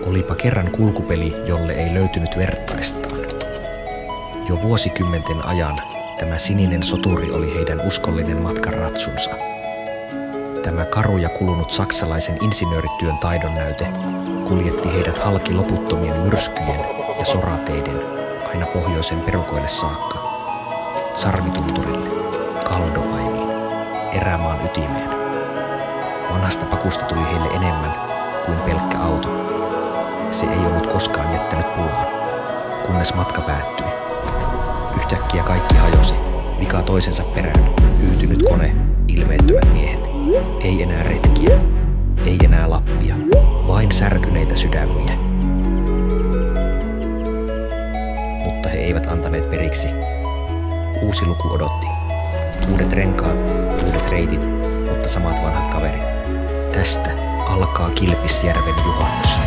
Olipa kerran kulkupeli, jolle ei löytynyt vertaistaan. Jo vuosikymmenten ajan tämä sininen soturi oli heidän uskollinen matkanratsunsa. Tämä karu ja kulunut saksalaisen insinöörityön taidonnäyte kuljetti heidät halki loputtomien myrskyjen ja sorateiden aina pohjoisen perukoille saakka. Sarvitunturille, Kaldoaimiin, erämaan ytimeen. Vanhasta pakusta tuli heille enemmän kuin pelkkä auto. Se ei ollut koskaan jättänyt pulaan, kunnes matka päättyi. Yhtäkkiä kaikki hajosi, vika toisensa perään, hyytynyt kone, ilmeettömät miehet. Ei enää retkiä, ei enää Lappia, vain särkyneitä sydämiä. Mutta he eivät antaneet periksi. Uusi luku odotti. Uudet renkaat, uudet reitit, mutta samat vanhat kaverit. Tästä alkaa Kilpisjärven juhannus.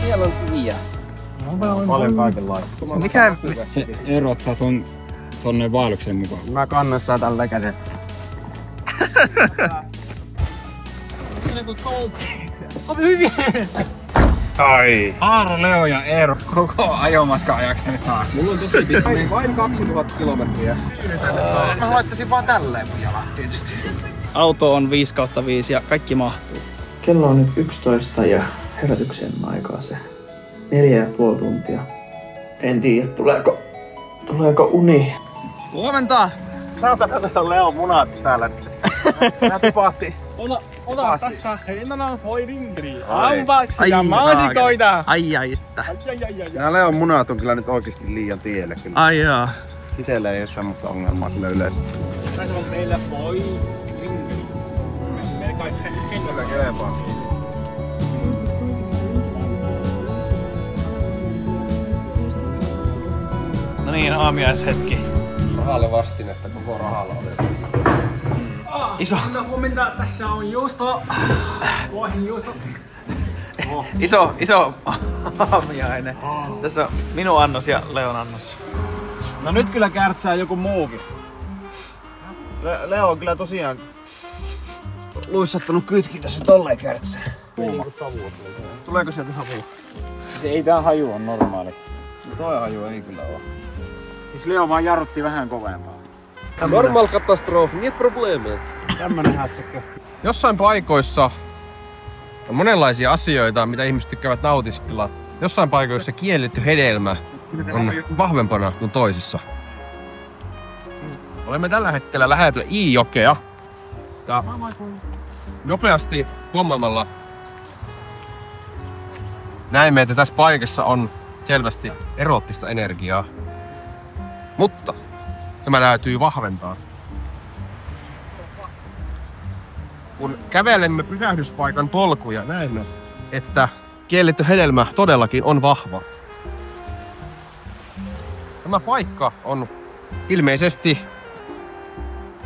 Siellä on hyviä. Paljon kaikenlaista. Mikä se erottaa tonne vaelluksen mukaan? Mä kannan sitä tällä kädellä. Se on hyvin. Ai! Aaro, Leo ja Eero koko ajomatka ajaksi tänne taakse. Mulla on tosi pitkä. Vain 2000 kilometriä. Mä laittaisin vaan tälleen mun jalat tietysti. Auto on 5/5 ja kaikki mahtuu. Kello on nyt 11 ja herätyksen aikaa se 4,5 tuntia. En tiedä, tuleeko uni. Huomenta! Saatan ottaa Leon munat täällä nyt. Nää tipahti. Ota tässä heinänä hoidingri. Ampaksi ja maasikoita. Ai. Nää Leon munat on kyllä nyt oikeesti liian tielle. Ai jaa. Itellä ei oo semmoista ongelmaa kyllä yleensä. Tässä on meillä hoidingri. Me kai kentällä Kelepaa. No niin, aamiaishetki. Rahalle vastinetta koko rahalla otetaan. Iso. Huomenta, tässä on juusto. Kuohin juusto. Iso aamiainen. Tässä on minun annos ja Leon annos. No nyt kyllä kärtsää joku muukin. Leo on kyllä tosiaan luissattanut kytkin tässä tolleen kärtsää. Tuleeko sieltä havua? Siis ei tää haju on normaali. No toi haju ei kyllä oo. Siis Leo vaan jarrutti vähän kovempaa. Normal katastrofi, niet probleemia. Tämmönen hässäkö. Jossain paikoissa on monenlaisia asioita, mitä ihmiset tykkäävät nautiskella. Jossain paikoissa kielletty hedelmä on vahvempana kuin toisissa. Olemme tällä hetkellä lähellä Iijokea. Ja nopeasti huomaamalla näemme, että tässä paikassa on selvästi eroottista energiaa. Mutta tämä täytyy vahventaa. Kun kävelemme pysähdyspaikan polkuja, näemme, että kielletty hedelmä todellakin on vahva. Tämä paikka on ilmeisesti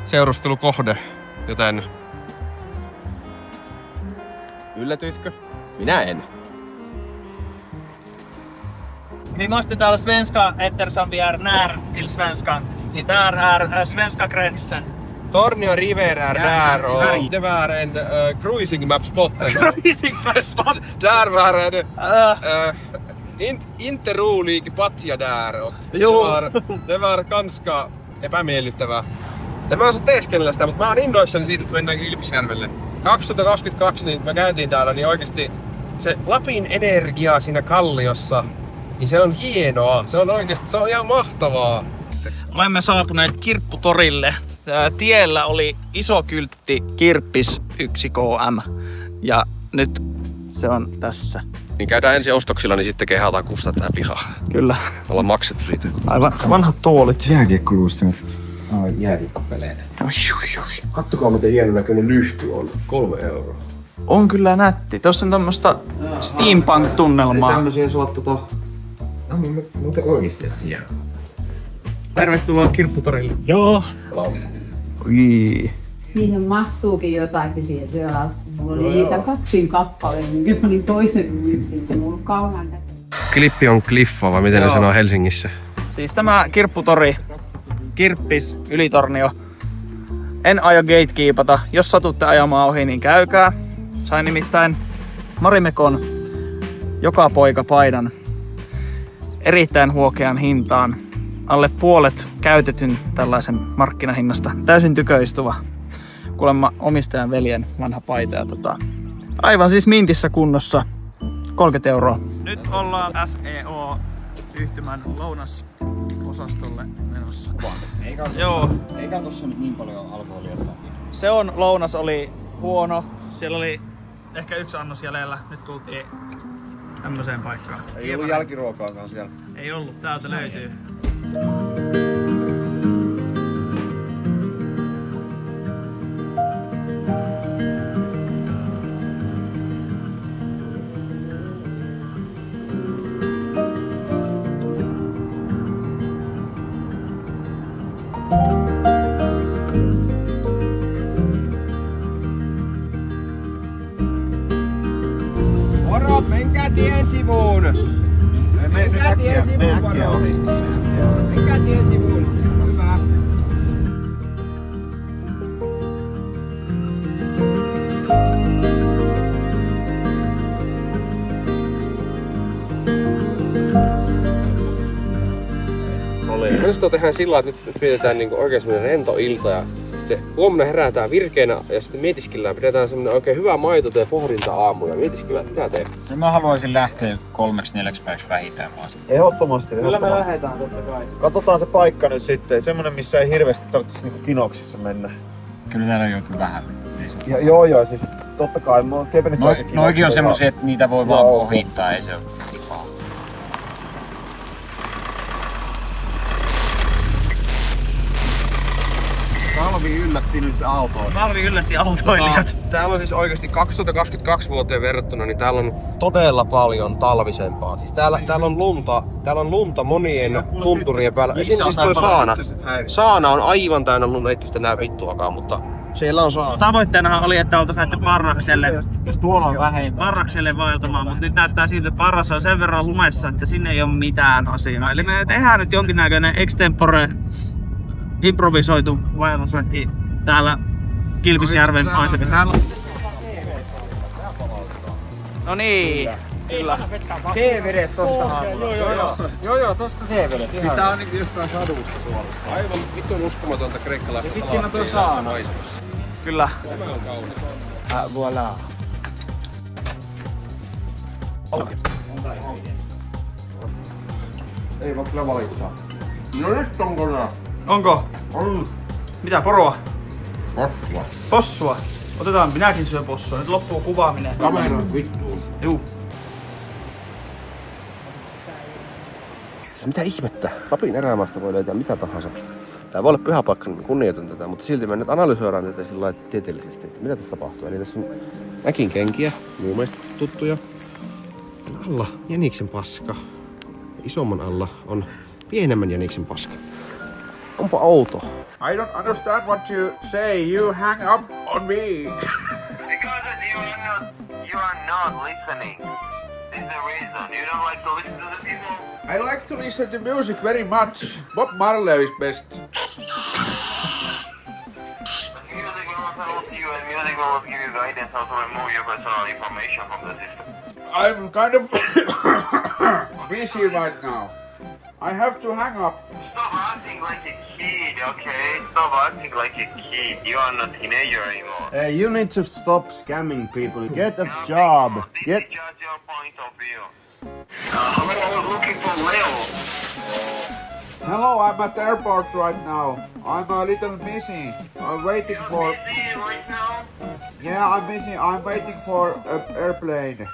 seurustelukohde, joten yllätyitkö? Minä en. Vi måste tala svenska eftersom vi är nära till svenskan. Där är svenska gränsen. Tornio River är där och det var en cruising map spotten. Cruising map spot. Där var en inte rolig patja där och det var ganska epämiellyttävää. En mä osaa teeskennellä sitä, mutta mä oon innoissani siitä, että mennään Kilpisjärvelle. 2022 niin me käytiin täällä, niin oikeesti se Lapin energia siinä kalliossa, niin se on hienoa. Se on oikeesti, se on ihan mahtavaa. Olemme saapuneet Kirpputorille. Tiellä oli iso kyltti Kirppis 1KM ja nyt se on tässä. Niin käydään ensin ostoksilla, niin sitten kehataan kustantaa pihaa. Kyllä. Ollaan maksettu siitä. Aivan vanhat tuolit. Jääkiekkoluistimet. Jääkiekkopeleinä. Kattokaa miten hieno näköinen lyhty on. 3 €. On kyllä nätti. Tuossa on tämmöstä steampunk-tunnelmaa. Tämmösiä suot No muuten oikeesti hieno. Tervetuloa Kirpputorille. Joo. Ui. siihen mahtuukin jotakin tietoa. Mulla oli niitä 2 kappaleen, minkä mä olin toisen myytin. Mulla on kauhean Klippi on kliffa, vai miten ne sanoo Helsingissä? Siis tämä kirpputori, kirppis, ylitornio. En aio gatekeepata. Jos satutte ajamaan ohi, niin käykää. Sain nimittäin Marimekon joka poika paidan erittäin huokean hintaan. Alle puolet käytetyn tällaisen markkinahinnasta. Täysin tyköistuva. Kuulemma omistajan veljen vanha paita. Ja aivan siis mintissä kunnossa. 30 €. Nyt ollaan SEO-yhtymän lounasosastolle menossa. Eikä tossa nyt niin paljon alkoholia. Se on, lounas oli huono. Siellä oli ehkä 1 annos jäljellä. Nyt tultiin tämmöiseen paikkaan. Ei ollut jälkiruokaakaan siellä. Ei ollut, täältä löytyy. Moro, menkää tien sivuun! Menkää tien sivuun, moro! Menkää tien sivuun! Hyvä! Minusta tehdään sillä, että nyt pidetään niinku oikein semmoinen rento ilta ja sitten huomenna herätään virkeänä ja sitten mietiskellään, pidetään semmoinen oikein hyvä maito ja pohdinta aamu ja mietiskellään, mitä teemme. No mä haluaisin lähteä 3-4 päiväksi vähintään vasta. Ehdottomasti. Kyllä me lähdetään totta kai. Katsotaan se paikka nyt sitten. Semmonen, missä ei hirveästi tarvitsisi niinku kinoksissa mennä. Kyllä täällä on joku vähän. Ja, joo, siis totta kai. Noikin on semmosia, että niitä voi vaan ohittaa, ei se ole paha. Talvi yllätti nyt autoon. Talvi yllätti autoilijat. Täällä on siis oikeasti 2022 vuoteen verrattuna, niin täällä on todella paljon talvisempaa. Siis täällä on lunta monien tunturien päällä. Siinä siis toi saana. Saana on aivan täynnä lunta, ettei sitä näe vittuakaan, mutta siellä on saana. Tavoitteenahan oli, että oltais lähdetty Parrakselle. Jos tuolla on vähemmän. Parrakselle vaeltamaan, mutta nyt näyttää siltä, että Parras on sen verran lumessa, että sinne ei ole mitään asiaa. Eli me tehdään nyt jonkinnäköinen extempore improvisoitu vaellusretki täällä Kilpisjärven maisemissa. No niin, kyllä. Teevedet tosta aamulla. Joo, tosta teevedet. Tää on niinku jostain sadusta suorasta. Aivan vitun uskomatonta kreikkalaista. Ja sit siinä on toi saana. Kyllä. Tämä on kaunis. Voilà. Ei voi kyllä valittaa. No nyt on kona. Onko? On. Mitä, poroa? Possua. Possua? Otetaan, minäkin syön possua. Nyt loppuu kuvaaminen. Kameran vittuun. Juu. Mitä ihmettä? Lapin erämaasta voi löytää mitä tahansa. Tää voi olla pyhä paikka, niin kunnioitan tätä, mutta silti me nyt analysoidaan tätä sillä lailla tieteellisesti, että mitä tässä tapahtuu. Eli tässä on äkin kenkiä, mun mielestä tuttuja. Täällä alla jäniksen paska. Isomman alla on pienemmän jäniksen paska. Onpa outo. I don't understand what you say. You hang up on me. Because you are not listening. This is the reason. You don't like to listen to the people. I like to listen to music very much. Bob Marley is best. But music will not help you and music will not give you guidance how to remove your personal information from the system. I'm kind of busy right now. I have to hang up. Stop acting like a kid, okay? Stop acting like a kid. You are not a teenager anymore. You need to stop scamming people. Get a job. This is just your point of view. Hello, I was looking for Leo. Hello, I'm at the airport right now. I'm a little busy. I'm waiting for... You're busy right now? Yeah, I'm busy. I'm waiting for an airplane.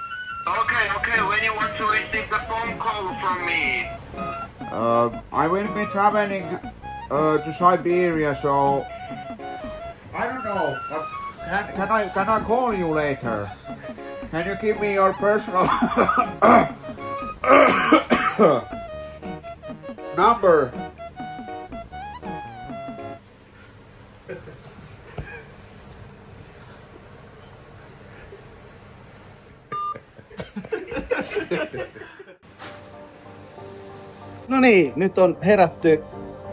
Okay. When you want to receive the phone call from me? I will be traveling to Siberia, so I don't know. But can I call you later? Can you give me your personal number? No niin, nyt on herätty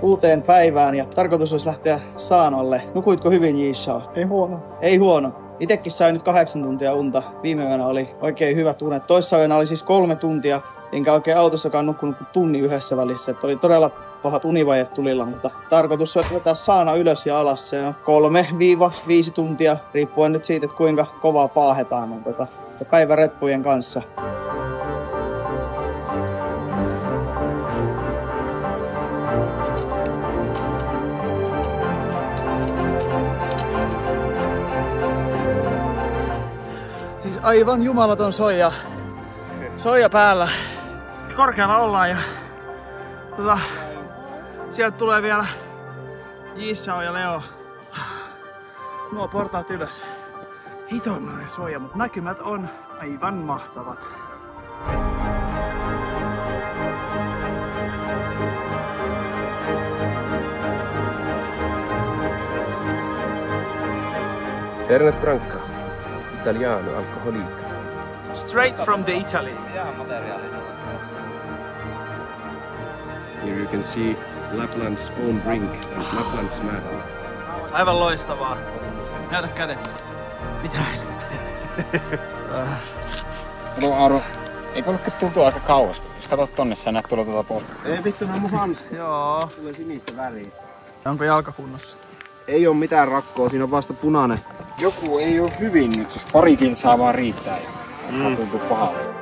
uuteen päivään ja tarkoitus olisi lähteä saanalle. Nukuitko hyvin, Jisha? Ei huono. Ei huono. Itekin sain nyt 8 tuntia unta. Viime yönä oli oikein hyvä tunne. Toissa yönä oli siis 3 tuntia, enkä oikein autossakaan nukkunut kuin tunnin yhdessä välissä. Että oli todella pahat univajeet tulilla, mutta tarkoitus on vetää saana ylös ja alas. Se on 3-5 tuntia, riippuen nyt siitä, että kuinka kovaa paahetaan päiväreppujen kanssa. Siis aivan jumalaton soija päällä. Korkealla ollaan ja sieltä tulee vielä Jisha ja Leo. Nuo portaat ylös. Hitonnainen soija, mutta näkymät on aivan mahtavat. Fernet Branca, italiano, alkoholiikka. Straight from the Italy. Here you can see Lapland's own drink and Lapland's man. Aivan loistavaa. Näytä kädet. Mitä helvettiä? Kato Aaro, eikö ollutkin tultu aika kauas? Jos katsot tonne, sä näet tuolla tuota puolta. Ei vittu, nää mun Hans. Joo. Tulee sinistä väriä. Onko jalka kunnossa? Ei oo mitään rakkoa, siinä on vasta punainen. Joku ei oo hyvin nyt, jos pari kilsaa vaan riittää ja tuntuu pahalta.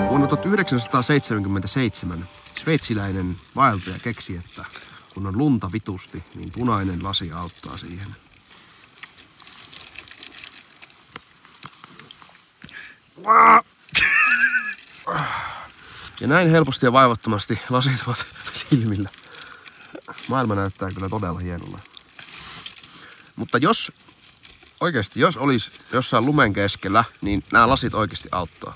Vuonna 1977 sveitsiläinen vaeltaja keksi, että kun on lunta vitusti, niin punainen lasi auttaa siihen. Ja näin helposti ja vaivattomasti lasit ovat silmillä. Maailma näyttää kyllä todella hienolla. Mutta jos olisi jossain lumen keskellä, niin nämä lasit oikeasti auttaa.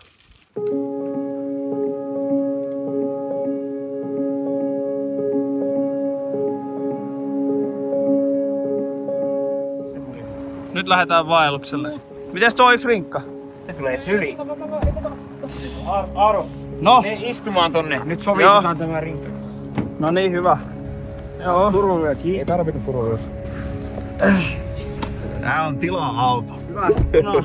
Nyt lähdetään vaellukselle. Mites tuo yksi rinkka? Se tulee syli. Aaro, no? mene istumaan tonne. Nyt sovitetaan tämä rinkka. No niin, hyvä. Joo. Turvavyö kiinni. Ei tarvita turvavyö. Tää on tila-auto. Hyvä. No.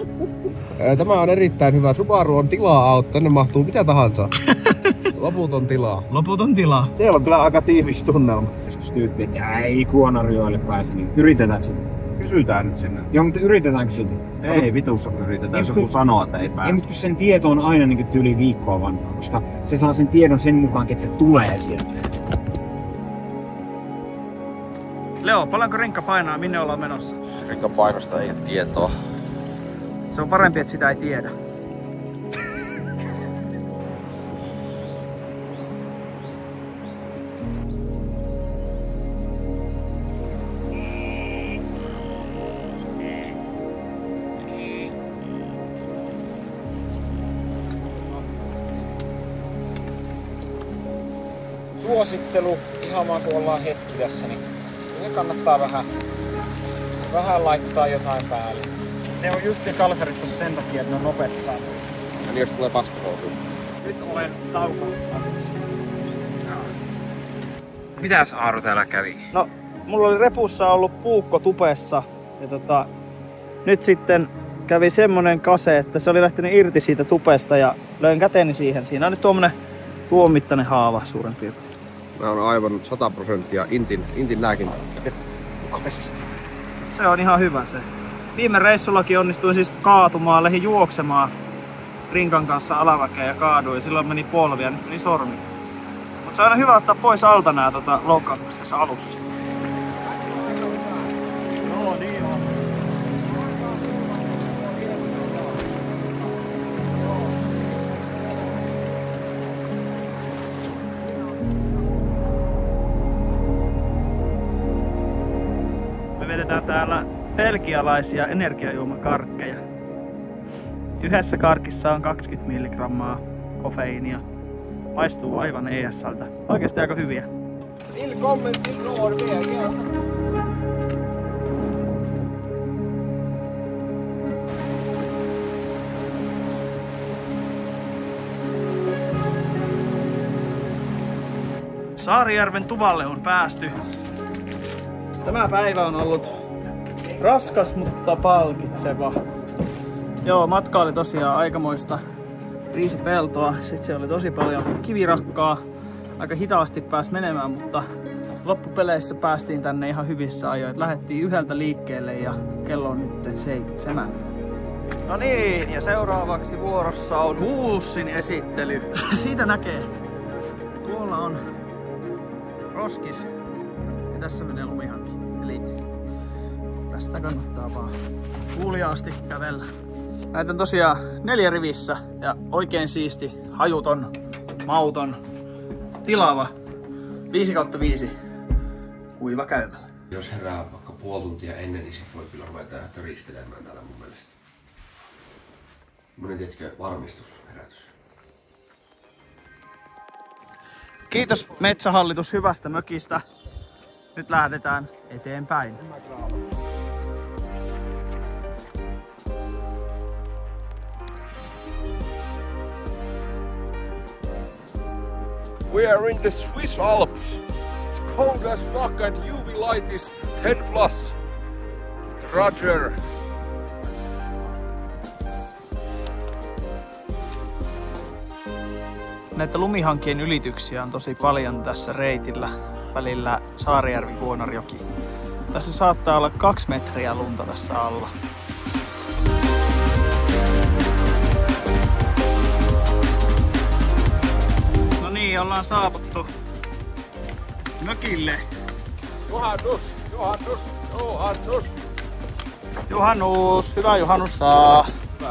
Tämä on erittäin hyvä. Subaru on tila-auto. Tänne mahtuu mitä tahansa. Loputon tilaa. Loputon tila. Teillä on kyllä aika tiivis tunnelma. Joskus tyyppi, että ei Kuonarjoelle pääse, niin yritetäänkö se? Kysytään nyt sinne. Joo, mutta yritetäänkö silti? Ei vitussa yritetään, jos joku sanoo, että ei pääse. Ei, mutta kun sen tieto on aina niin yli viikkoa vanhaa, koska se saa sen tiedon sen mukaan, ketkä tulee sieltä. Leo, paljonko rinkka painaa? Minne ollaan menossa? Rinkan painosta ei ole tietoa. Se on parempi, että sitä ei tiedä. Suosittelu, ihan vaan kun ollaan hetki tässä, niin kannattaa vähän laittaa jotain päälle. Ne on just ne kalsarit sen takia, että ne on nopeasti saatu. Ja niin jos tulee paskahousuun. Nyt olen tauko-asussa. Mitäs Aaro täällä kävi? No, mulla oli repussa ollut puukko tupessa. Ja nyt sitten kävi semmonen kase, että se oli lähtenyt irti siitä tupesta ja löin käteni siihen. Siinä on nyt tuon mittainen haava suurin piirtein. Mä oon aivan 100% Intin lääkintä mukaisesti. Se on ihan hyvä se. Viime reissullakin onnistuin siis kaatumaan, lähdin juoksemaan rinkan kanssa alamäkeen ja kaaduin ja silloin meni polvi ja nyt meni sormi. Mutta se on aina hyvä ottaa pois alta nää loukkaantumista tässä alussa. vedetään täällä belgialaisia energiajuomakarkkeja. Yhdessä karkissa on 20 milligrammaa kofeiinia. Maistuu aivan ES:ltä. Oikeasti aika hyviä. Välkommen till Norrvägen! Saarijärven tuvalle on päästy. Tämä päivä on ollut raskas, mutta palkitseva. Joo, matka oli tosiaan aikamoista riisipeltoa. Sitten se oli tosi paljon kivirakkaa. Aika hitaasti pääsi menemään, mutta loppupeleissä päästiin tänne ihan hyvissä ajoin. Lähdettiin 1 liikkeelle ja kello on nyt 7. No niin, ja seuraavaksi vuorossa on Huussin esittely. Siitä näkee. Tuolla on roskis ja tässä menee lumihanki. Eli tästä kannattaa vaan kuuliaasti kävellä. Näitä on tosiaan 4 rivissä ja oikein siisti, hajuton, mauton, tilava 5/5 kuiva käymällä. Jos herää vaikka puoli tuntia ennen, niin sit voi kyllä ruveta töristelemään täällä mun mielestä. Semmonen tietkö varmistusherätys. Kiitos Metsähallitus hyvästä mökistä. Nyt lähdetään eteenpäin. We are in the Swiss Alps. It's cold as fuck and UV light is 10+. Roger. Näitä lumihankien ylityksiä on tosi paljon tässä reitillä välillä Saarijärvi-Kuonarjoki. Tässä saattaa olla 2 metriä lunta tässä alla. No niin, ollaan saavuttu mökille. Juhannus, hyvää juhannusta.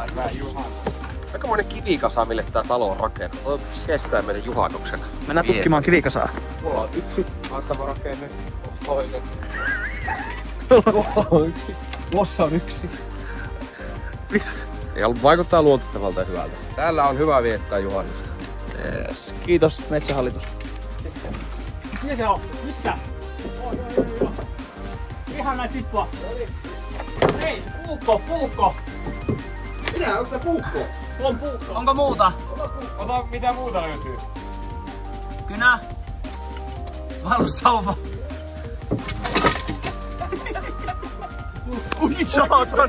Hyvää juhannusta. Aikamoinen kivikasa, mille tää talo on rakennettu. Kestää meidän juhannuksen. Mennään tutkimaan kivikasaa. Mulla on 1 mahtava rakenne. Toinen. Tuolla on 1. Tuossa on 1. Mitä? Ja vaikuttaa luotettavalta ja hyvältä. Täällä on hyvä viettää juhannusta. Yes. Kiitos Metsähallitus. Missä se on? Missä? Ihan näin tippua. Hei, puukko! Minä, onko tää puukko? On puukko. Onko muuta? Ota mitä muuta löytyy. Kynä. Valussauva. Ui saatana!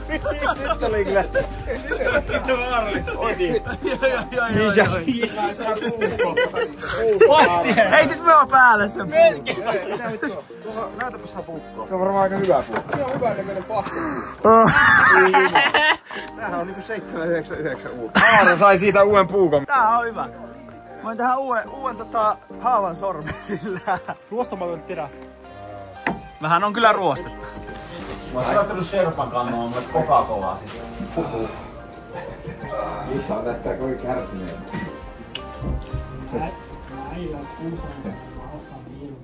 Nyt oli kyllä. Nyt vaarallista. Odi. Heitit minua päälle sen puukko. Näytäpä sitä puukkoa. Se on varmaan aika hyvä puukko. Ihan hyvän näköinen pakko. Tämähän on niinku 799 uutta. Aara sai siitä uuden puukon. Tää on hyvä. Voin tehdä uuden haavan sormen sillä. Ruostamaton teräs. Vähän on kyllä ruostetta. Mä oon saattanut Serpan kannoon mulle Coca-Colaa siis. Missä on näyttää kovin kärsineen.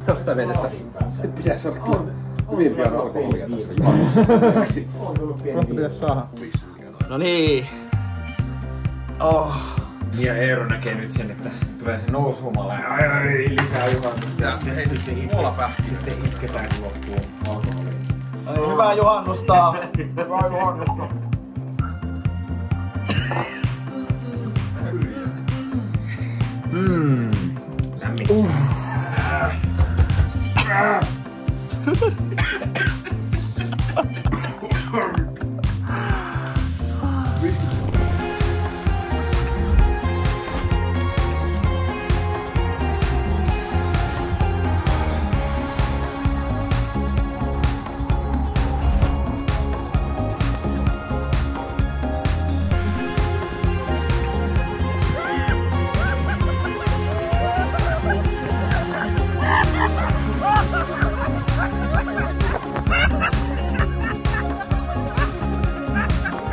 Jostain vedestä. Nyt pitäis saada kyllä hyvin pian alkoholia tässä juhannuksessa. Kohta pitäis saada. No niin. Oh. Ja Eero näkee nyt sen, että tulee se nousuhumala ja ai lisää juhannusta. Ja sitten muolapähti. Sitten itketään kun loppuu alkoholia. Hyvää juhannusta! Hyvää juhannusta. Lämmin.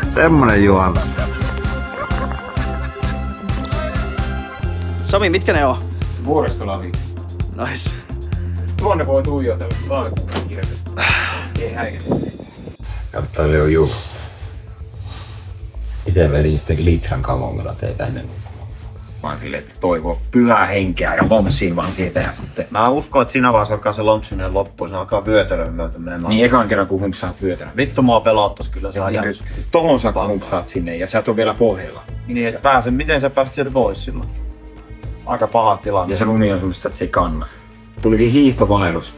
Semmonen juhannus. Sami, mitkä ne on? Vuoristolasit. Nice. Tuonne voi tuijotella. hirveästi. Ei häikäisi. Kattaa Leo juu. Ite vedin sitten litran kamomilla teitä ennen nukkumaan. Mä oon silleen, että toivoo pyhää henkeä ja lompsiin vaan siitä ja sitten... Mä uskon, että siinä vaiheessa alkaa se lompsiminen loppuun, se alkaa vyötärön myötä menemään. Niin ekan kerran kun humpsaat vyötärön. Vittu mua pelottais kyllä se ihan tohon saakka humpsaat sinne ja sä et oo vielä pohjalla. Niin, että miten sä pääsit sieltä pois silloin? Aika paha tilanne. Ja se lumi on semmoista, että se ei kanna. Tulikin hiihtovaellus.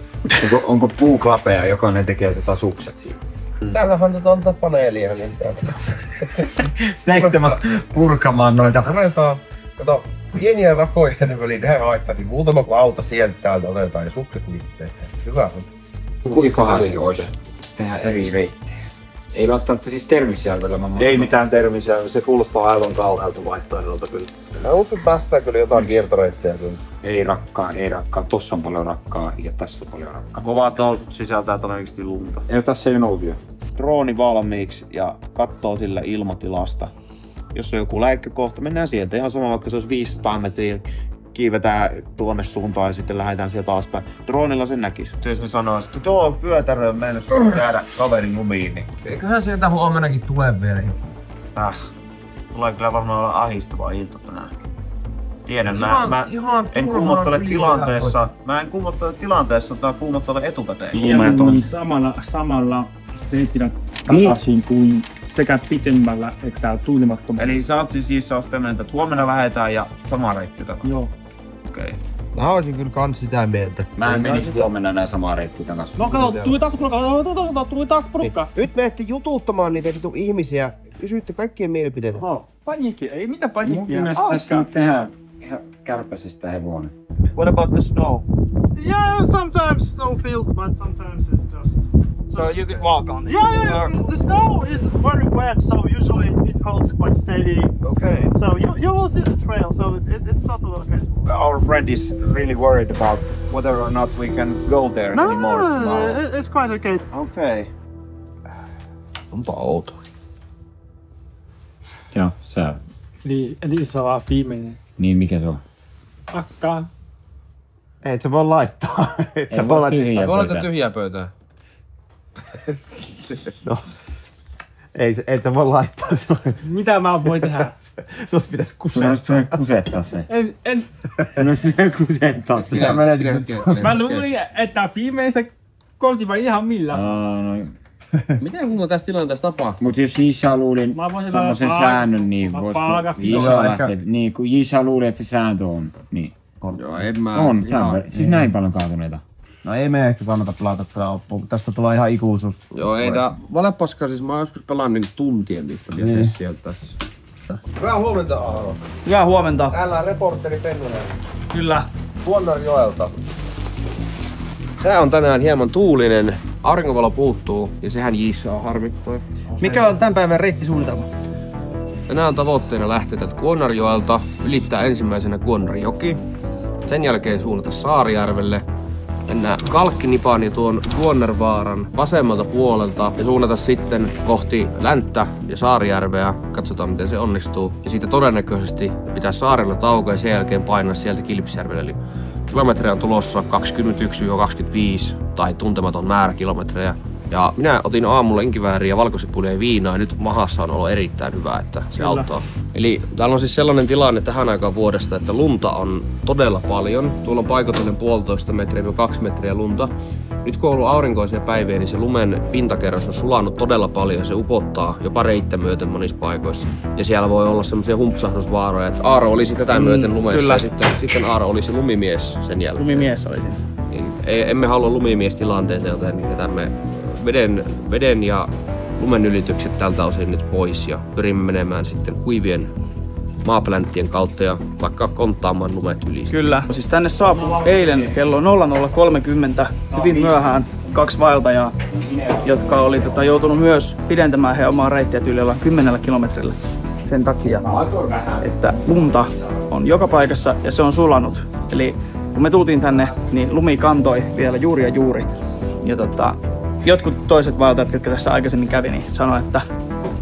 Onko puuklapeja, jokainen tekee sukset siinä? Täällähän tätä antaa paneelia niin täältä. Näinkö tämä purkamaan noita? Ruvetaan, kato, pieniä rakoja tänne väliin tehdään haittaa, niin muutama lauta sieltä täältä otetaan ja sukset niistä tehdään. Hyvä on. Kuinka se olisi tehdä eri reittejä? Ei välttämättä siis Termisjärvellä. Ei mitään Termisjärvellä, se kuulostaa aivan kauhealta vaihtoehdolta kyllä. Mä uskon, päästään kyllä jotain kiertoreittejä kyllä. Ei rakkaa. Tossa on paljon rakkaa ja tässä on paljon rakkaa. Kovat nousut sisältää todennäköisesti lunta. Ei, tässä ei nousuja. Drooni valmiiksi ja katsoo sillä ilmatilasta. Jos on joku läikkökohta, mennään sieltä. Ihan sama, vaikka se olisi 500 metriä. Kiivetään tuonne suuntaan ja sitten lähdetään sieltä alaspäin. Droonilla sen näkisi. Se sanoo, että tuo vyötärö on mennyt jäädä kaverin lumiin. Niin. Eiköhän sieltä huomennakin tule vielä joku. Tulee kyllä varmaan olla ahistava ilta tänään. Tiedän, mä en kummottele tilanteessa. Mä en kummottele tilanteessa tai kummottele etukäteen. Lumet samalla reitillä takaisin kuin sekä pitemmällä että tuulimattomalla. Eli sä oot siis sitä mieltä, että huomenna lähdetään ja sama reitti takaisin? Joo. Okei. Mä olisin kyllä kans sitä mieltä. Mä en menisi huomenna näin samaa reittiä takaisin. No kato, tuli taas porukkaa. Nyt menette jutuuttamaan niitä ihmisiä. Kysyitte kaikkien mielipiteitä. Paniikki, ei mitään paniikkia. Mun mielestä tässä nyt tehdään kärpäsistä hevonen. What about the snow? Yeah, sometimes snowfields, but sometimes it's just... So you can walk on it? Yeah, the snow is very wet, so usually it holds quite steady. Okay. So you will see the trail, so it's not okay. Our friend is really worried about whether or not we can go there anymore tomorrow. It's quite okay. Okay. Onpa outo. Joo, sä. Eli se on viimeinen. Niin, mikä se on? Akkaa. Et sä voi laittaa. Et sä voi laittaa tyhjää pöytää. No. Et sä voi laittaa. Mitä mä voin tehdä? Sun pitäis kusettaa se. En. Sun olisi pitänyt kusettaa se. Mä luulin, että viimeisen koltivan ihan millään. Miten kumma tässä tilanteessa tapahtuu? Mut jos Jisa luuli tommosen säännön, niin voisiko Jisa lähteä? Niin, kun Jisa luuli, että se sääntö on. Niin. Joo, en mä... On, siis näin paljon kaatuneita. No ei me ehkä kannata pelata tätä loppuun, tästä tulee ihan ikuisuus. Joo, ei tää valepaskaa, siis mä oon joskus pelannut niin tuntien mittaisia sieltä tässä. Hyvää huomenta, Aaro. Hyvää huomenta. Täällä on reporteri Pennonen. Kyllä. Kuonnarjoelta. Sää on tänään hieman tuulinen, aurinkovalo puuttuu ja sehän Jissaa harmittoi. Mikä on tämän päivän reittisuunnitelma? Tänään tavoitteena lähteä täältä Kuonnarjoelta, ylittää ensimmäisenä Kuonnarjoki, sen jälkeen suunnata Saarijärvelle, mennään Kalkkinipaan ja tuon Kuonnarvaaran vasemmalta puolelta ja suunnata sitten kohti Länttä ja Saarijärveä. Katsotaan miten se onnistuu. Ja siitä todennäköisesti pitää saarella tauko ja sen jälkeen painaa sieltä Kilpisjärvelle. Eli kilometrejä on tulossa 21-25 tai tuntematon määrä kilometrejä. Ja minä otin aamulla inkivääriä, valkosipulia ja viinaa ja nyt mahassa on ollut erittäin hyvä, että se auttaa. Eli täällä on siis sellainen tilanne tähän aikaan vuodesta, että lunta on todella paljon. Tuolla on paikoitellen 1,5 metriä-2 metriä lunta. Nyt kun on ollut aurinkoisia päiviä, niin se lumen pintakerros on sulanut todella paljon ja se upottaa jopa reittä myöten monissa paikoissa. Ja siellä voi olla semmoisia humpsahdusvaaroja, että Aaro olisi tätä myöten lumessa kyllä. Ja sitten Aaro olisi lumimies sen jälkeen. Lumimies oli. Niin, emme halua lumimiestilanteeseen, joten jätämme veden ja lumen ylitykset tältä osin nyt pois ja pyrimme menemään sitten kuivien maaplänttien kautta ja vaikka konttaamaan lumet yli. Kyllä. Siis tänne saapui eilen kello 00.30 hyvin myöhään 2 vaeltajaa, jotka oli joutunut myös pidentämään heidän omaa reittiä yli 10 kilometrillä sen takia, että lunta on joka paikassa ja se on sulanut. Eli kun me tultiin tänne, niin lumi kantoi vielä juuri ja juuri. Ja jotkut toiset vaeltajat, jotka tässä aikaisemmin kävi, niin sanoi, että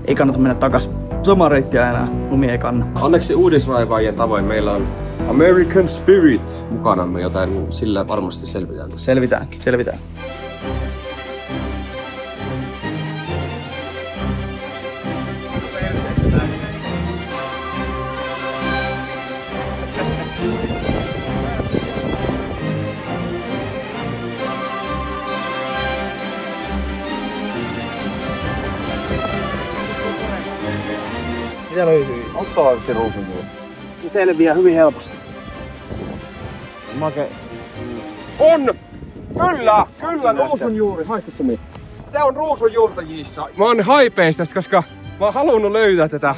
ei kannata mennä takaisin samaa reittiä enää, lumi ei kanna. Onneksi uudisraivaajien tavoin meillä on American Spirit mukanamme, joten sillä varmasti selvitään. Selvitään. Mitä löytyy? Ottaa oikeesti ruusunjuuri. Se selviää hyvin helposti. Make... On! Kyllä! Ruusunjuuri. Haista Sami. Se on ruusunjuurta Jissa. Mä oon haipeen tästä, koska mä oon halunnut löytää tätä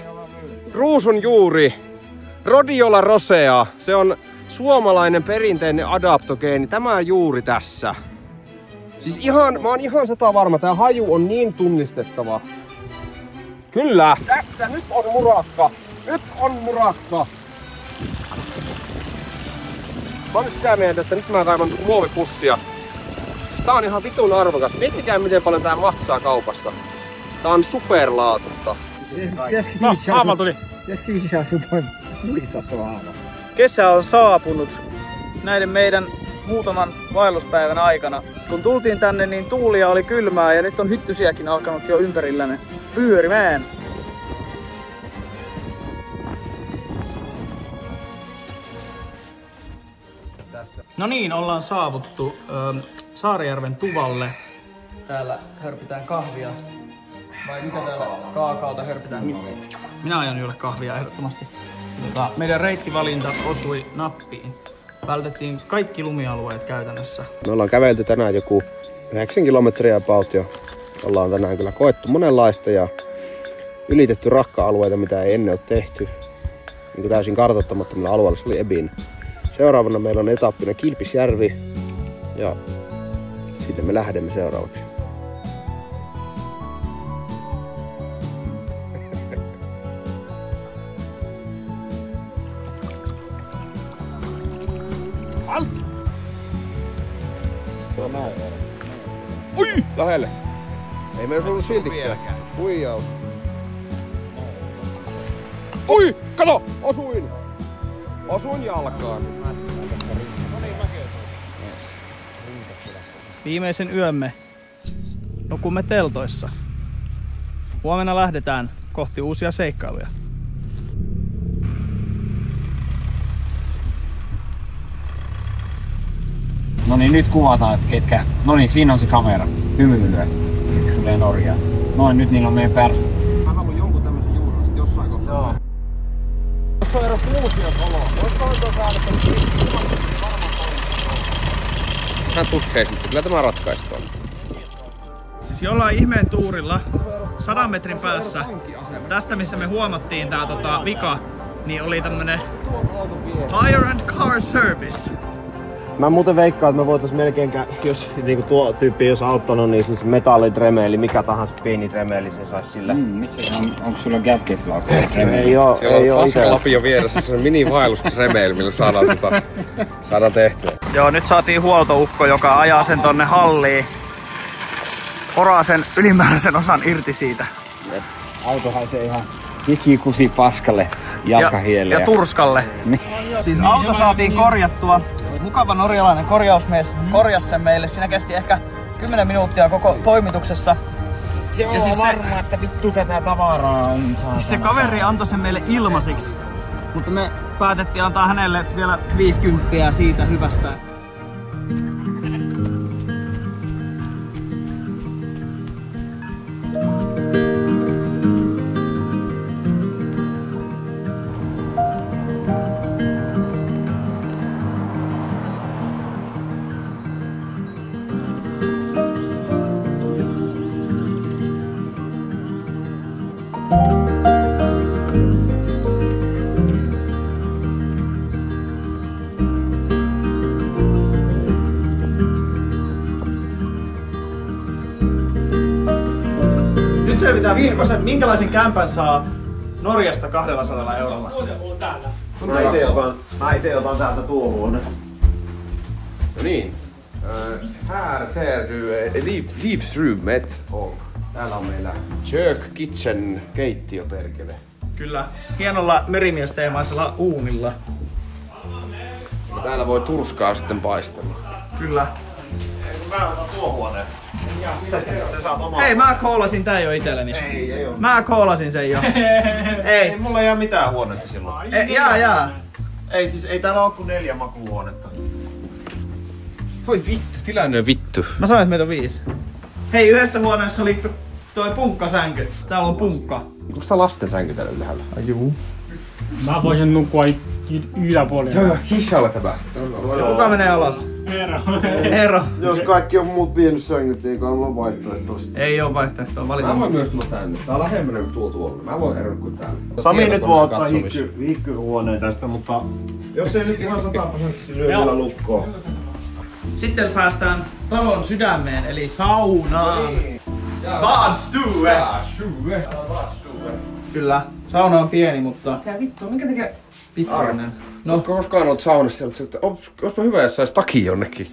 ruusunjuuri. Rhodiola rosea. Se on suomalainen perinteinen adaptogeeni. Tämä on juuri tässä. Siis mä oon ihan 100% varma. Tää haju on niin tunnistettava. Kyllä! Tässä nyt on murakka! Nyt on murakka! Mä oon sitä mieltä, että nyt mä kaivan muovipussia. Tää on ihan vitun arvokas. Miettikää miten paljon tää maksaa kaupasta. Tää on superlaatusta. Haava tuli. Kesä on saapunut näiden meidän muutaman vaelluspäivän aikana. Kun tultiin tänne, niin tuulia oli kylmää ja nyt on hyttysiäkin alkanut jo ympärilläne pyörimään. No niin, ollaan saavuttu Saarijärven tuvalle. Täällä hörpitään kahvia. Vai mitä täällä? Kaakaota hörpitään. Minä aion juoda kahvia ehdottomasti. Meidän reittivalinta osui nappiin. Vältettiin kaikki lumialueet käytännössä. Me ollaan kävelty tänään joku 9 kilometriä about ja ollaan tänään kyllä koettu monenlaista ja ylitetty rakka-alueita, mitä ei ennen ole tehty. Niin täysin kartoittamattomilla alueella se oli Ebin. Seuraavana meillä on etappina Kilpisjärvi ja sitten me lähdemme seuraavaksi. Alt! Ui! Lähelle! Ei me olisi ollut siltikään. Huijaus. Ui! Kato! Osuin! Osuin jalkaan. Viimeisen yömme nukumme teltoissa. Huomenna lähdetään kohti uusia seikkailuja. No niin, nyt kuvataan, että ketkä... No niin, siinä on se kamera. Hymyilyä. Ketkä tulee Norjaan. Noin, nyt niillä on meidän pärstä. Mä haluan jonkun tämmösen juurallisesti jossain kohtaa. Joo. Tuossa on ero kuusiosoloa. Voisiko oikein saada tämmösen varmaan vähän tuskeis, mutta kyllä tämä ratkaistaan. Siis jollain ihmeen tuurilla 100 metrin päässä tästä missä me huomattiin tää vika, niin oli tämmönen Tire and Car Service. Mä muuten veikkaan, että me voitais melkein, jos niinku tuo tyyppi ei olisi auttanut, niin siis metallidremeeli, mikä tahansa pieni dremeeli se sais sillä. Missä on? Onko sulla gadgets-laukku? Ei oo itellä. Siellä on Lapio vieressä, se on mini-vaellusremeeli, millä saadaan tehtyä. Joo, nyt saatiin huoltoukko, joka ajaa sen tonne halliin. Poraa sen ylimääräisen osan irti siitä. Auto haisee ihan hikikusi paskalle jalkahielle. Ja turskalle. Siis auto saatiin korjattua. Mukava norjalainen korjausmies korjasi sen meille. Siinä kesti ehkä 10 minuuttia koko toimituksessa. Se on siis varma, että vittu tätä tavaraa on. Siis se kaveri antoi sen meille ilmaisiksi. Mutta me päätettiin antaa hänelle vielä 50 siitä hyvästä. Nyt selvitään viikossa, minkälaisen kämpän saa Norjasta 200 eurolla. Mä ite otan täältä tuo huone. No niin. Här ser du livsrummet. Täällä on meillä Jerk Kitchen keittiö perkele. Kyllä, hienolla merimiesteemaisella uunilla. Ja täällä voi turskaa sitten paistella. Kyllä. Mä otan tuo huoneen. Sä saat omaa. Hei, mä koolasin tää jo itelleni. Ei oo. Mä koolasin sen jo. Ei mulla jää mitään huonetta silloin. Jää. Ei siis, ei täällä oo kuin 4 makuuhuonetta. Voi vittu, tilanne on vittu. Mä sanoin, että meitä on 5. Hei, yhdessä huoneessa oli toi punkkasänky. Täällä on punkka. Onko tää lasten sänky täällä ylhäällä? Juu. Mä voisin nukkua yläpuolella. Joo, hissalle tämä. Kuka menee alas? Eero. Jos kaikki on muut vienyt sängyt, niin kai mulla vaihtoehtoista. Ei oo vaihtoehtoa, valita. Mä voin myös tulla tänne. Tää on lähemmänä kuin tuo tuolla. Mä voin eroa kuin täällä. Sami nyt voi ottaa hiikkyhuoneen tästä, mutta jos ei nyt ihan 100% lyö vielä lukkoon. Sitten päästään talon sydämeen, eli saunaan. Badstue! Kyllä, sauna on pieni, mutta... Tää vittu, minkä tekee pikkuinen? No, ootko koskaan ollut saunassa, että olispa hyvä, jos sais takia jonnekin.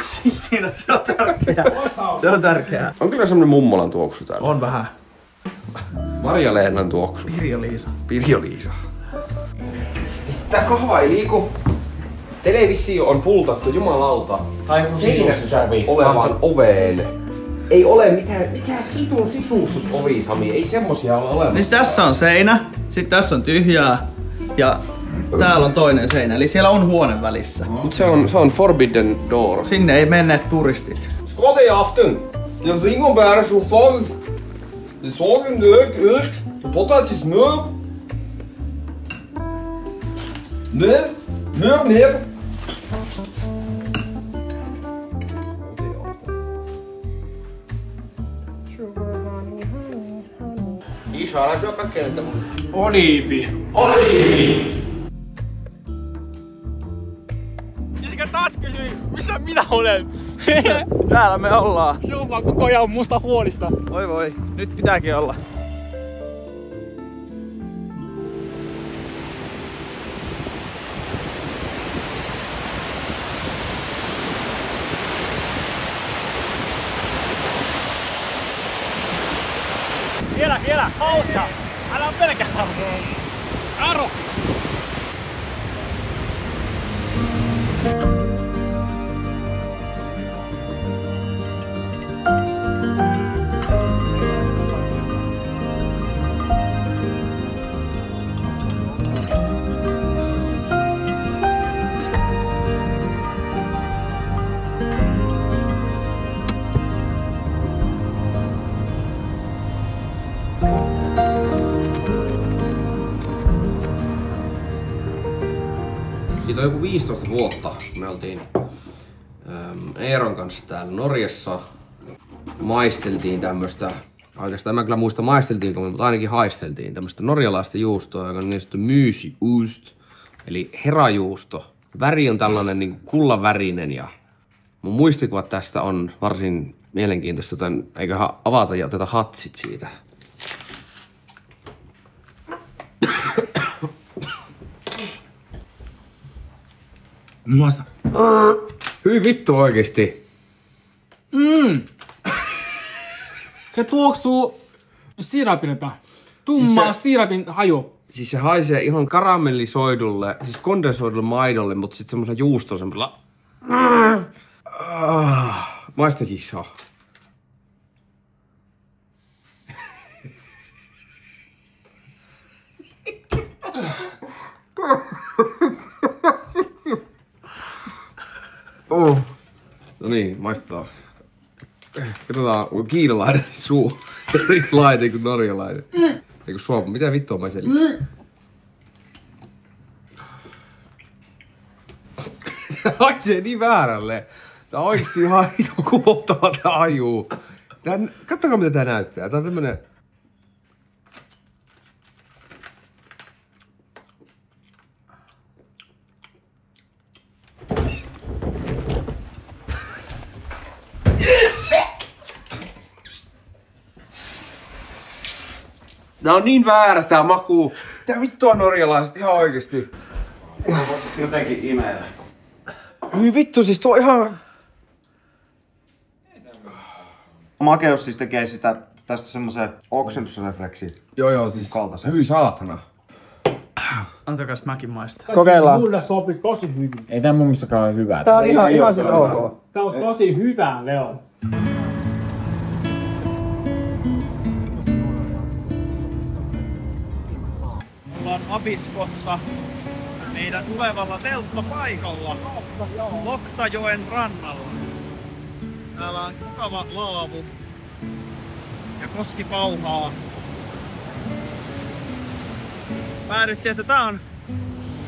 Siinä, se on tärkeää. Se on tärkeää. On kyllä semmonen mummolan tuoksu täällä. On vähän. Marja-Leenan tuoksu. Pirjo-Liisa. Pirjo-Liisa. Tää kahva ei liiku. Televisio on pultattu, jumalauta. Tai kun sisustusovi. Olevan oveen. Ei ole mikään situn sisustusovi, Sami. Ei semmosia ole olemassa. Niin tässä on seinä, sit tässä on tyhjää ja täällä on toinen seinä. Eli siellä on huone välissä. Mut se on forbidden door. Sinne ei mene turistit. Skål i aften! Jag ringer bara så fan. Det såg en dök ut. Potatismör. Mer. Isha, älä syö kaikkea niitä mun. Oliivi. Jessica taas kysyi, missä minä olen? Täällä me ollaan. Se on vaan koko ajan musta huolista. Voi, nyt pitääkin olla. Kielä, hauska! Älä pelkää! Aro! Siitä on joku 15 vuotta. Me oltiin Eeron kanssa täällä Norjassa. Maisteltiin tämmöstä, oikeastaan mä kyllä muista maisteltiinko, mutta ainakin haisteltiin tämmöstä norjalaista juustoa, joka on niin sanottu myysijoost, eli herajuusto. Väri on tällainen niin kuin kullanvärinen ja mun muistikuvat tästä on varsin mielenkiintoista, joten eiköhän avata ja oteta hatsit siitä. Muista. Hyi vittu oikeesti. Se tuoksuu siirapilta. Tumma siirapin haju. Siis se haisee ihan karamellisoidulle, siis kondensoidulle maidolle, mutta sit semmosella juustolla semmosella... Maista jissoo. No niin, maistetaan. Katsotaan, onko kiinalainen suu erilainen kuin norjalainen. Eiku suomi, mitä vittua mä selitän? Haisee niin väärälle. Tää on oikeesti ihan hito kuvottava tää hajuu. Katsokaa mitä tää näyttää. Tää on tämmönen... Tää on niin väärä tää maku. Tää vittu on norjalaiset ihan oikeesti. Jotenkin imeellä. Hyi vittu, siis tuo ihan... Makeus siis tekee sitä tästä semmosen oksennusrefleksi. Joo, siis kaltaisen. Hyi saatana. Antakas mäkin maistaa. Kokeillaan. Mulle sopii tosi hyvin. Ei tää mun mielestä ole hyvää. Tää on ihan siis ok. Tää on tosi hyvää, Leon. Ollaan Abiskossa meidän tulevalla telttapaikalla Loktajoen rannalla. Täällä on mukava laavu ja koski pauhaa päädyttiin, että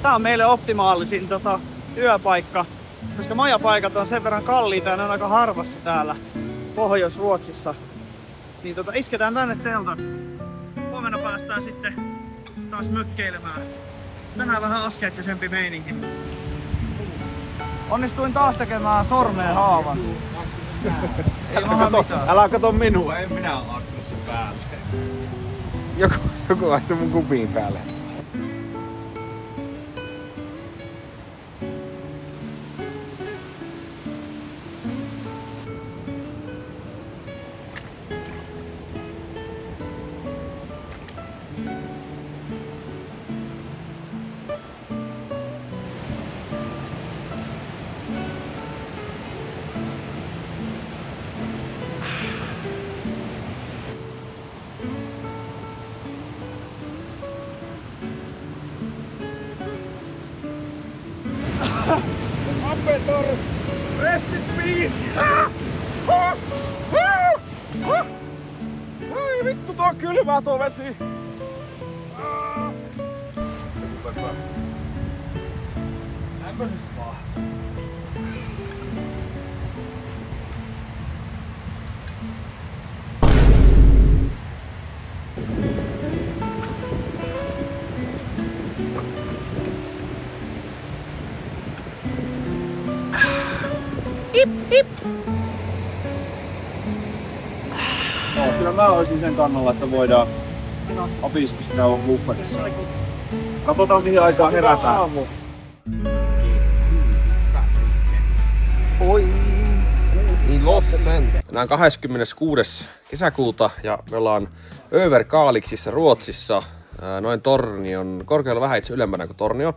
tää on meille optimaalisin yöpaikka, koska majapaikat on sen verran kalliita ja ne on aika harvassa täällä Pohjois-Ruotsissa. Niin isketään tänne teltat. Huomenna päästään sitten taas mökkeilemään. Tänään vähän askeettisempi meininki. Onnistuin taas tekemään sormeen haavan. Älä kato minua, en minä ole astunut sen päälle. Joku astui mun kupiin päälle. Appetor! Rest in peace! Ai vittu, tuo on kylmää tuo vesi! Lämpöisys vaan. Hip. No, kyllä mä olisin sen kannalla, että voidaan opiskus käydä bufferissa. Katsotaan mihin aikaan herätään. Oi! Niin Lossen. Tänään 26. kesäkuuta ja me ollaan Överkalixissa Ruotsissa. Noin Tornion, korkealla vähän itse ylempänä kuin Tornio.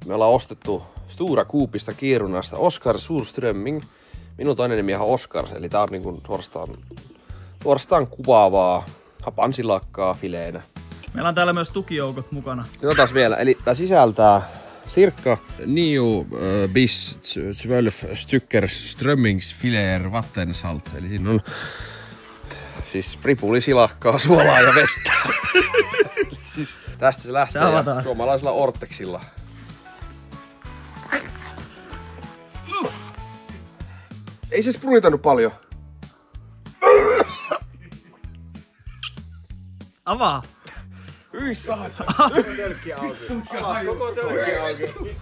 Me ollaan ostettu Stora Coopista Kirunasta Oskar Surströmming. Minun toinen nimi on Oskar, eli tää on niinku suorastaan kuvaavaa hapansilakkaa fileenä. Meillä on täällä myös tukijoukot mukana. Otas vielä, eli tää sisältää cirka 9 bis 12 stykker strömmingsfiléer vattensalt. Eli siinä on siis ripulisilakkaa, suolaa ja vettä. Siis tästä se lähtee suomalaisella Orteksilla. Ei se spruitanut paljon. Avaa! Hyi saatana! Tölkki auki. Koko tölkki auki.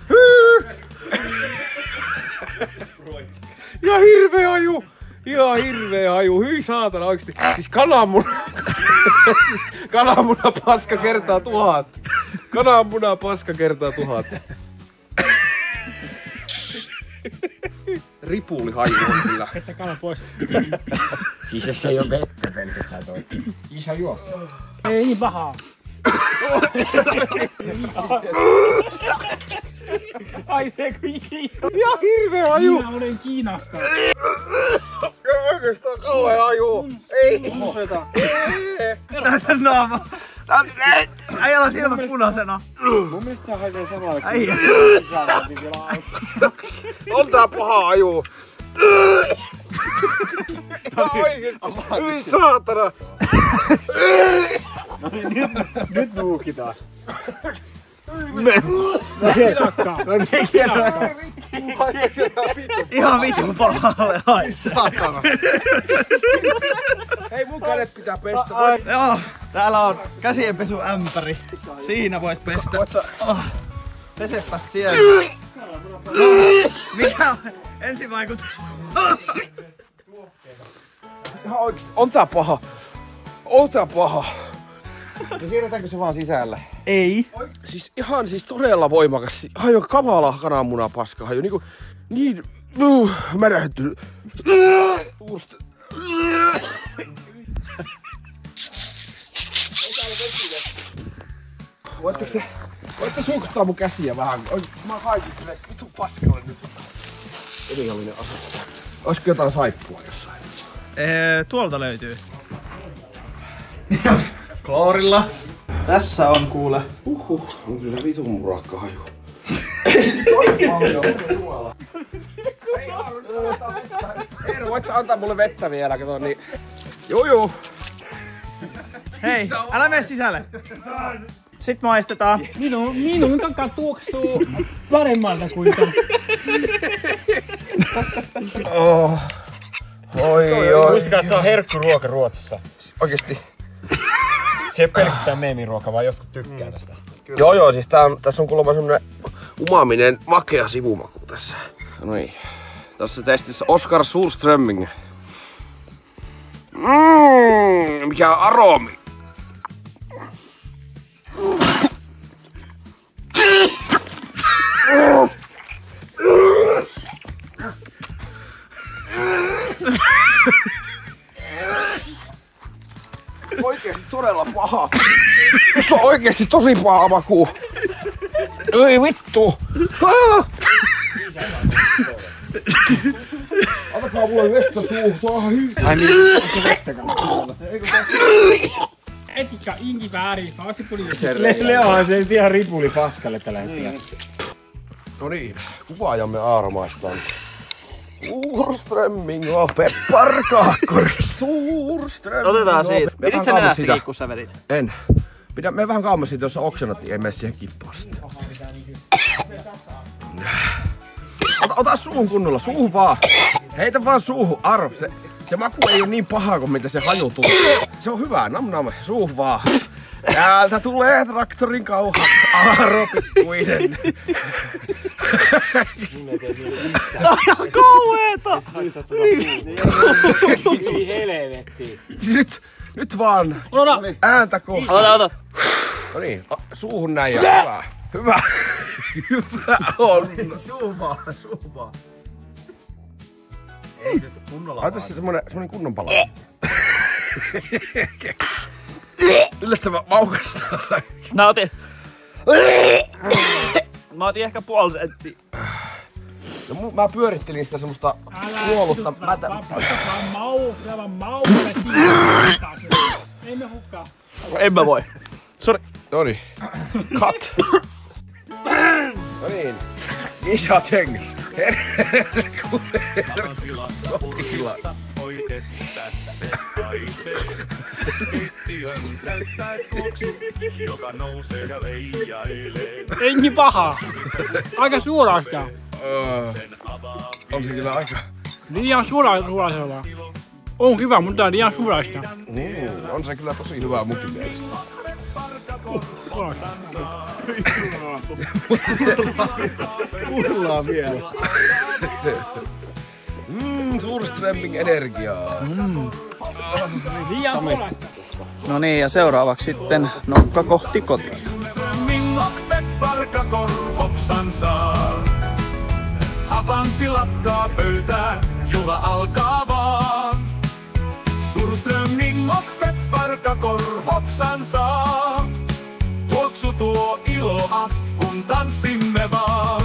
Ja hirveä aju! Ihan hirveä aju, hyi saatana oikeesti. Siis kananmuna paska kertaa 1000. Kananmuna paska kertaa 1000. Ripuli haju on kyllä. Että kana pois. Siis se ei oo vettä pelkästään toi. Isä juo. Ei niin pahaa. Ai se kuin ihan hirveä aju. Minä olen Kiinasta. Oikeastaan kauhea aju. Ei. Näytä naama. Äijällä silmät punaisena. Mun mielestä tää haisee samalle kuin Äijä. On tää paha aju. Ihan oikeesti. Hyi saatana. No niin, nyt nuukitaan. Ihan vitun pahalle haisee. Hei, mun kädet pitää pestä. Joo, täällä on käsienpesuämpäri. Siinä voit pestä. Pesepäs siellä. Mikä on ensivaikutus? Ihan oikeesti, on tää paha. On tää paha. Ja siirretäänkö se vaan sisälle? Ei. Siis ihan todella voimakas. Aivan kamala kananmunapaska. Haju niinku niin märähtynyt. Voitte suukuttaa mun käsiä vähän. Mä haisin sille vitun paskalle nyt. Eliallinen asia. Olisiko jotain saippua jossain? Tuolta löytyy. Kloorilla. Tässä on kuule. On kyllä vitun murakka haju. Eero, voit sä antaa mulle vettä vielä, kato niin. Juu. Hei, älä mene sisälle. Sit maistetaan. Minun kaka tuoksuu paremmalta kuin tämän. Muistakaa, että tää on herkkuruoka Ruotsissa. Oikeesti. Se ei pelkästään meemiruoka, vaan jotkut tykkää tästä. Joo, siis tässä on kuulemma semmonen umaminen makea sivumaku tässä. No niin. Tässä testissä Oskar Surströmming. Mikä aromi. Oikeesti todella paha. Nyt on oikeesti tosi paha maku. Ei vittu. Antakaa mulle vettä suuhun. Ai niin, onko vettäkään? Etikka inki väärin, faasipuli. Leohan se ihan ripuli paskalle tällä hetkellä. No niin, kuvaajamme Aaro maistaa. Surströmming on pepparkaakkuri. Surströmming. Otetaan siitä. Vedit sä nenästäkin, kun sä vedit? En. Me vähän kauemmas siitä, jos sä oksennat, ei mene siihen kippaan sitten. Ota suuhun kunnolla, suuhun vaan. Heitä vaan suuhun, Aro. Se maku ei oo niin paha kuin mitä se haju tulee. Se on hyvä, nam, suuhun vaan. Täältä tulee traktorin kauhat, Aaro pikkuinen. Tää kauheeta! Ei helvetti. Nyt vaan ääntä kohta. Ota. No niin, suuhun näin ja hyvä. Hyvä on. Suuhun vaan. Ei nyt kunnolla. Laita se semmonen kunnon pala. Yllättävän maukasta. Mä otin ehkä puoli senttiä. No, mä pyörittelin sitä semmoista kuollutta mätä. Ei me hukkaa. En mä voi. Sori. Noniin. Cut. No niin. Isä Tseng. Ei niin paha. Aika suorasta. On se kyllä aika. Liian suorasta. On hyvä, mutta liian suorasta. On se kyllä tosi hyvää munkin mielestä. Pullaa vielä. Surströmming energiaa. Liian suorasta. No niin, ja seuraavaksi sitten nokka kohti kotia. Avanssi lakkaa pöytään, juhla alkaa vaan. Surströmming och pepparkakor hopsan saa. Tuoksu tuo iloa, kun tanssimme vaan.